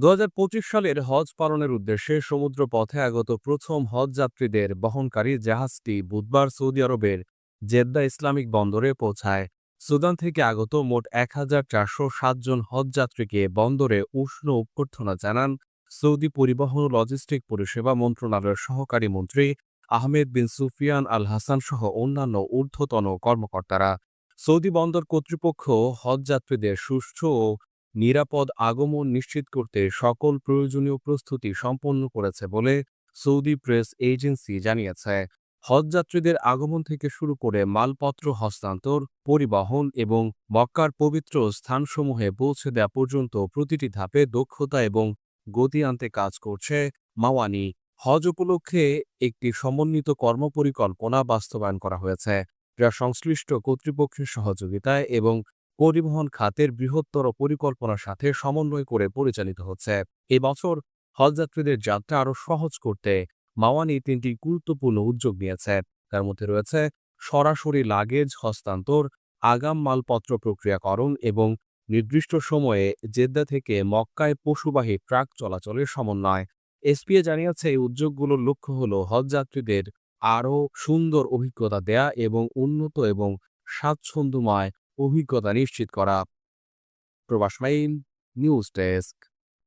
২০২৫ সালের হজ পালনের উদ্দেশ্যে সমুদ্রপথে আগত প্রথম হজ যাত্রীদের বহনকারী জাহাজটি বুধবার সৌদি আরবের জেদ্দা ইসলামিক বন্দরে পৌঁছায়। সুদান থেকে আগত মোট ১,৪০৭ জন হজযাত্রীকে বন্দরে উষ্ণ অভ্যর্থনা জানান সৌদি পরিবহন ও লজিস্টিক পরিষেবা মন্ত্রণালয়ের সহকারী মন্ত্রী আহমেদ বিন সুফিয়ান আল হাসান সহ অন্যান্য ঊর্ধ্বতন কর্মকর্তারা। সৌদি বন্দর কর্তৃপক্ষ হজযাত্রীদের সুষ্ঠু ও নিরাপদ আগমন নিশ্চিত করতে সকল প্রয়োজনীয় প্রস্তুতি সম্পন্ন করেছে বলে সৌদি প্রেস এজেন্সি জানিয়েছে। হজযাত্রীদের আগমন থেকে শুরু করে মালপত্র হস্তান্তর, পরিবহন এবং মক্কার পবিত্র স্থানসমূহে পৌঁছে দেওয়া পর্যন্ত প্রতিটি ধাপে দক্ষতা এবং গতি আনতে কাজ করছে মাওয়ানি। হজ উপলক্ষে একটি সমন্বিত কর্মপরিকল্পনা বাস্তবায়ন করা হয়েছে, যা সংশ্লিষ্ট কর্তৃপক্ষের সহযোগিতায় এবং পরিবহন খাতের বৃহত্তর পরিকল্পনার সাথে সমন্বয় করে পরিচালিত হচ্ছে। এবছর হজযাত্রীদের যাত্রা আরও সহজ করতে মাওয়ানি ৩টি গুরুত্বপূর্ণ উদ্যোগ নিয়েছে। তার মধ্যে রয়েছে সরাসরি লাগেজ হস্তান্তর, আগাম মালপত্র প্রক্রিয়াকরণ এবং নির্দিষ্ট সময়ে জেদ্দা থেকে মক্কায় পশুবাহী ট্রাক চলাচলের সমন্বয়। এসপিএ জানিয়েছে এই উদ্যোগগুলোর লক্ষ্য হল হজযাত্রীদের আরও সুন্দর অভিজ্ঞতা দেয়া এবং উন্নত এবং স্বাচ্ছন্দ্যময় অভিজ্ঞতা নিশ্চিত করা। প্রবাস মাইল নিউজ ডেস্ক।